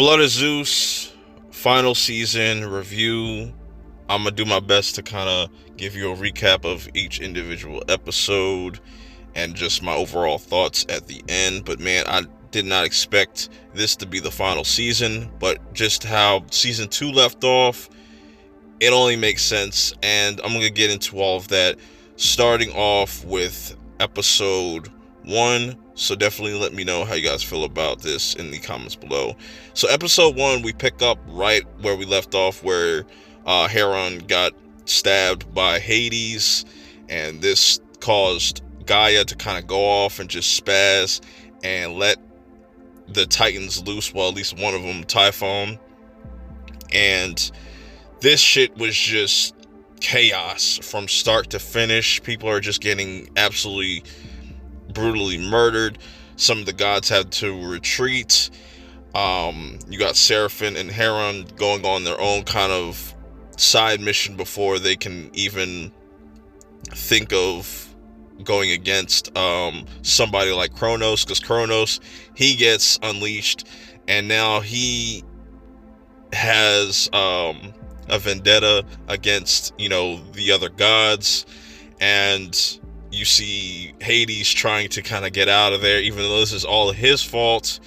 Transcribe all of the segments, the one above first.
Blood of Zeus, final season review. I'm going to do my best to kind of give you a recap of each individual episode and just my overall thoughts at the end. But man, I did not expect this to be the final season, but just how season 2 left off, it only makes sense. And I'm going to get into all of that, starting off with episode 1. So definitely let me know how you guys feel about this in the comments below. So episode 1, we pick up right where we left off, where Heron got stabbed by Hades, and this caused Gaia to kind of go off and just spaz and let the Titans loose, well, at least one of them, Typhon. And this shit was just chaos from start to finish. People are just getting absolutely brutally murdered. Some of the gods had to retreat. You got Seraphim and Heron going on their own kind of side mission before they can even think of going against somebody like Kronos, because Kronos, he gets unleashed, and now he has a vendetta against, the other gods. And you see Hades trying to kind of get out of there, even though this is all his fault.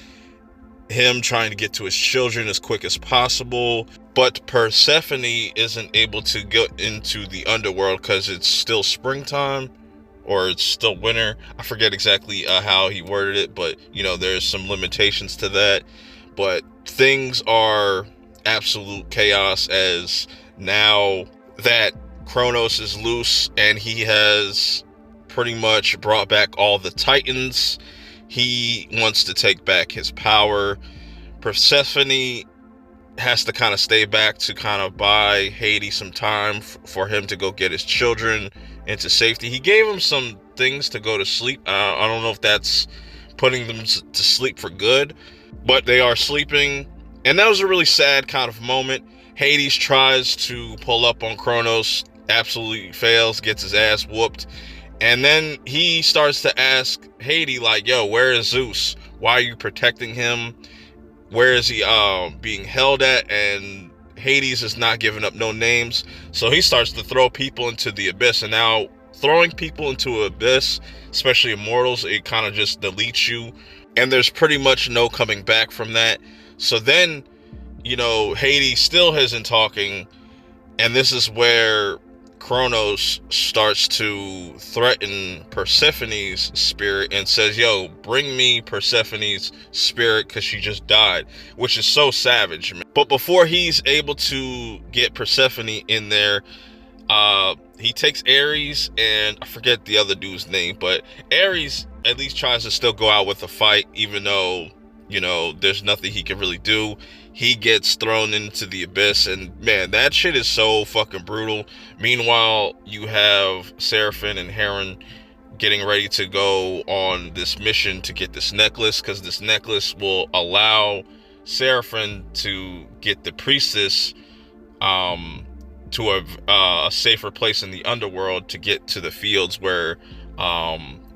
Him trying to get to his children as quick as possible. But Persephone isn't able to get into the underworld because it's still springtime, or it's still winter. I forget exactly how he worded it, but there's some limitations to that. But things are absolute chaos, as now that Kronos is loose and he has pretty much brought back all the Titans, he wants to take back his power. Persephone has to kind of stay back to kind of buy Hades some time for him to go get his children into safety. He gave him some things to go to sleep. I don't know if that's putting them to sleep for good, but they are sleeping. And that was a really sad kind of moment. Hades tries to pull up on Kronos, absolutely fails, gets his ass whooped. And then he starts to ask Hades, like, yo, where is Zeus? Why are you protecting him? Where is he being held at? And Hades is not giving up no names. So he starts to throw people into the abyss. And now throwing people into an abyss, especially immortals, it kind of just deletes you. And there's pretty much no coming back from that. So then, Hades still isn't talking. And this is where Kronos starts to threaten Persephone's spirit and says, yo, bring me Persephone's spirit because she just died, which is so savage, man. But before he's able to get Persephone in there, he takes Ares, and I forget the other dude's name, but Ares at least tries to still go out with a fight, even though, there's nothing he can really do. He gets thrown into the abyss, and man, that shit is so fucking brutal. Meanwhile, you have Seraphim and Heron getting ready to go on this mission to get this necklace, because this necklace will allow Seraphim to get the priestess to a safer place in the underworld, to get to the fields where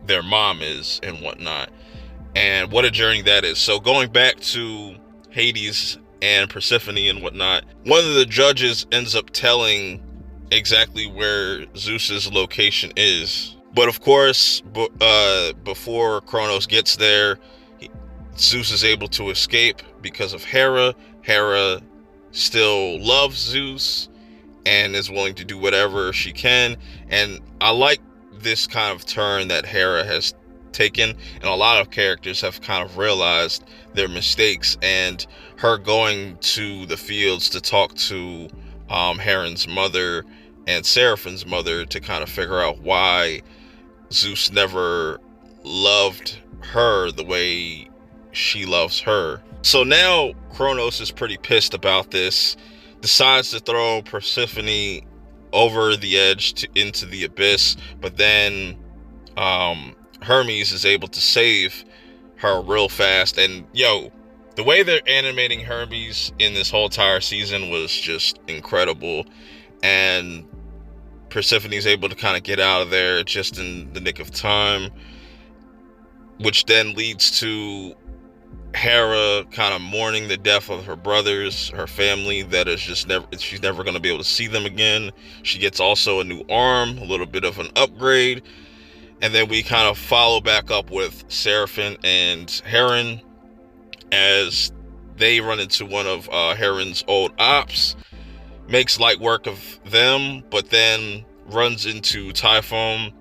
their mom is and whatnot. And what a journey that is. So going back to Hades and Persephone and whatnot, one of the judges ends up telling exactly where Zeus's location is. But of course, before Kronos gets there, Zeus is able to escape because of Hera. Hera still loves Zeus and is willing to do whatever she can. And I like this kind of turn that Hera has taken, and a lot of characters have kind of realized their mistakes, and her going to the fields to talk to Heron's mother and Seraphim's mother to kind of figure out why Zeus never loved her the way she loves her. So now Kronos is pretty pissed about this, decides to throw Persephone over the edge into the abyss, but then Hermes is able to save her real fast. And the way they're animating Hermes in this whole entire season was just incredible. And Persephone's able to kind of get out of there just in the nick of time, which then leads to Hera kind of mourning the death of her brothers, her family, that is just she's never going to be able to see them again. She gets also a new arm, a little bit of an upgrade. And then we kind of follow back up with Seraphim and Heron as they run into one of Heron's old ops, makes light work of them, but then runs into Typhon.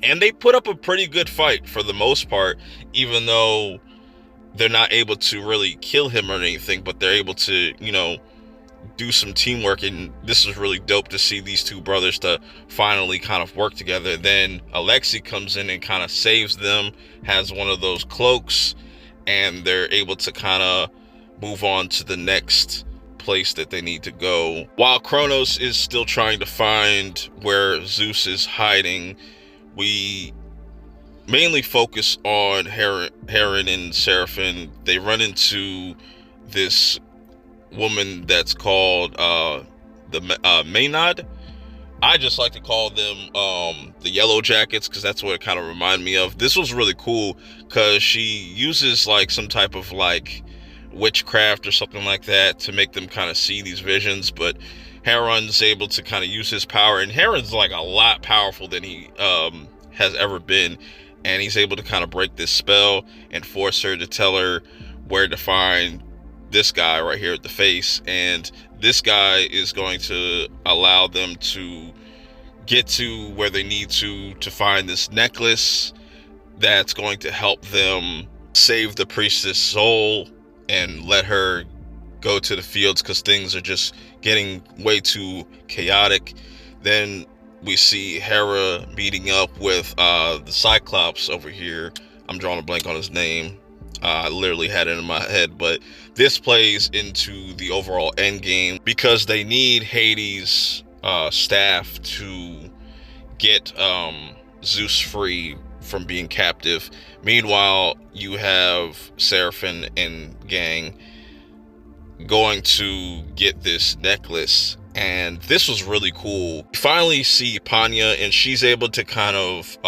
And they put up a pretty good fight for the most part, even though they're not able to really kill him or anything, but they're able to, do some teamwork. And this is really dope to see these two brothers to finally kind of work together. Then Alexei comes in and kind of saves them, has one of those cloaks, and they're able to kind of move on to the next place that they need to go. While Kronos is still trying to find where Zeus is hiding, we mainly focus on Heron and Seraphim. They run into this woman that's called the Maynard. I just like to call them the Yellow Jackets, because that's what it kind of reminded me of. This was really cool because she uses like some type of like witchcraft or something like that to make them kind of see these visions, but Heron's able to kind of use his power, and Heron's like a lot powerful than he has ever been, and he's able to kind of break this spell and force her to tell her where to find this guy right here at the face. And this guy is going to allow them to get to where they need to find this necklace that's going to help them save the priestess soul and let her go to the fields, because things are just getting way too chaotic. Then we see Hera meeting up with the Cyclops over here. I'm drawing a blank on his name. I literally had it in my head, but this plays into the overall end game because they need Hades' staff to get Zeus free from being captive. Meanwhile, you have Seraphim and gang going to get this necklace, and this was really cool. You finally see Panya, and she's able to kind of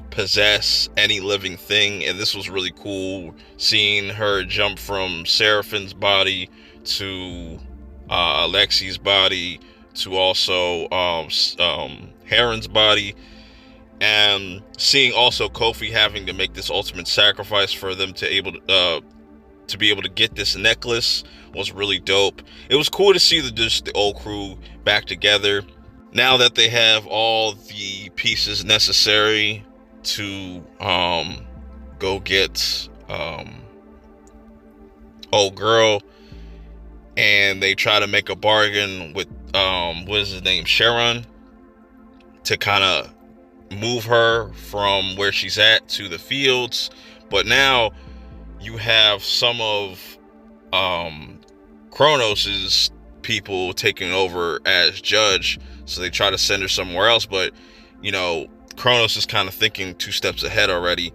possess any living thing, and this was really cool seeing her jump from Seraphim's body to Alexei's body to also Heron's body, and seeing also Kofi having to make this ultimate sacrifice for them to be able to get this necklace was really dope. It was cool to see the old crew back together now that they have all the pieces necessary to go get old girl, and they try to make a bargain with what is his name, Sharon, to kind of move her from where she's at to the fields. But now you have some of Kronos's people taking over as judge, so they try to send her somewhere else, but Kronos is kind of thinking 2 steps ahead already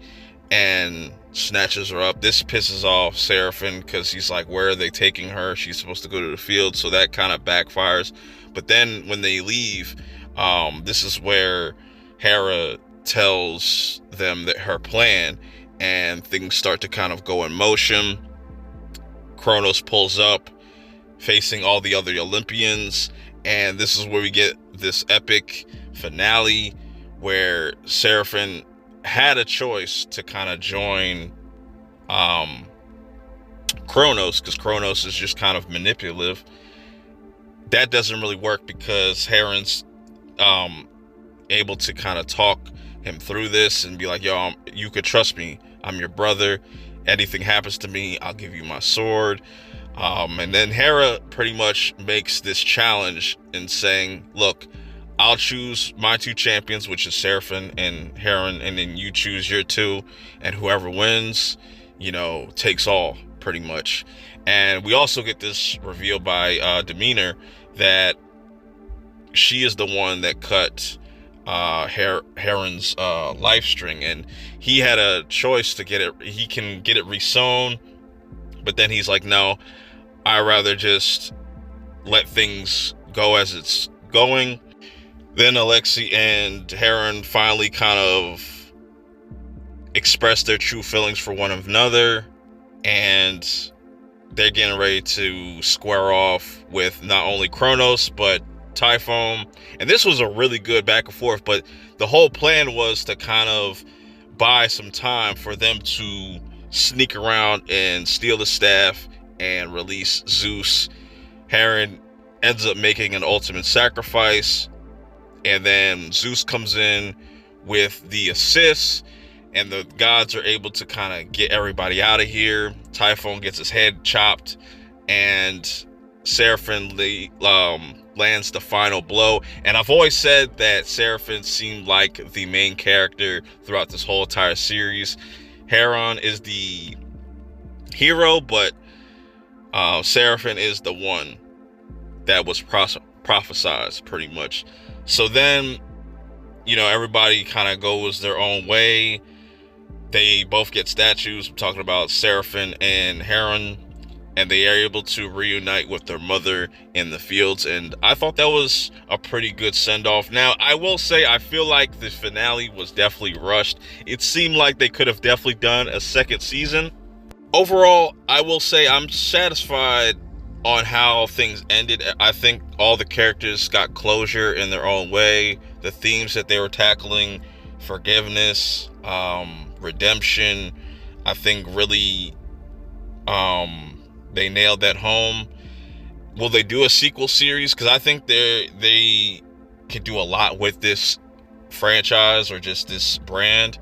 and snatches her up. This pisses off Seraphim because he's like, where are they taking her? She's supposed to go to the field, so that kind of backfires. But then when they leave, this is where Hera tells them that her plan, and things start to kind of go in motion. Kronos pulls up facing all the other Olympians, and this is where we get this epic finale where Seraphim had a choice to kind of join Kronos, because Kronos is just kind of manipulative. That doesn't really work because Heron's able to kind of talk him through this and be like, yo, you could trust me. I'm your brother. Anything happens to me, I'll give you my sword. And then Hera pretty much makes this challenge in saying, look, I'll choose my 2 champions, which is Seraphim and Heron, and then you choose your 2, and whoever wins, takes all, pretty much. And we also get this reveal by Demeanor that she is the one that cut Heron's life string, and he had a choice to get it. He can get it resewn, but then he's like, no, I'd rather just let things go as it's going. Then Alexei and Heron finally kind of express their true feelings for one another, and they're getting ready to square off with not only Kronos but Typhon. And this was a really good back and forth, but the whole plan was to kind of buy some time for them to sneak around and steal the staff and release Zeus. Heron ends up making an ultimate sacrifice, and then Zeus comes in with the assist, and the gods are able to kind of get everybody out of here. Typhon gets his head chopped, and Seraphim lands the final blow. And I've always said that Seraphim seemed like the main character throughout this whole entire series. Heron is the hero, but Seraphim is the one that was prophesized, pretty much. So then, everybody kind of goes their own way. They both get statues. I'm talking about Seraphim and Heron, and they are able to reunite with their mother in the fields. And I thought that was a pretty good send-off. Now, I will say, I feel like the finale was definitely rushed. It seemed like they could have definitely done a second season. Overall, I will say I'm satisfied on how things ended. I think all the characters got closure in their own way. The themes that they were tackling, forgiveness, redemption, I think really they nailed that home. Will they do a sequel series? Because I think they could do a lot with this franchise or just this brand.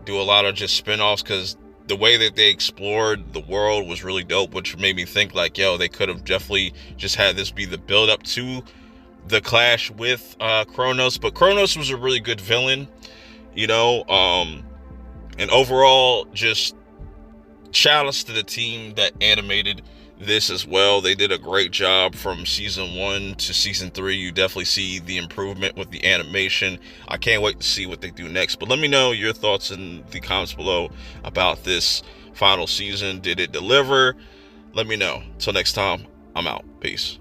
Do a lot of just spin-offs, because the way that they explored the world was really dope, which made me think like, they could have definitely just had this be the build up to the clash with Kronos. But Kronos was a really good villain, and overall, just shout outs to the team that animated this as well. They did a great job from season 1 to season 3. You definitely see the improvement with the animation. I can't wait to see what they do next. But let me know your thoughts in the comments below about this final season. Did it deliver? Let me know. Till next time, I'm out. Peace.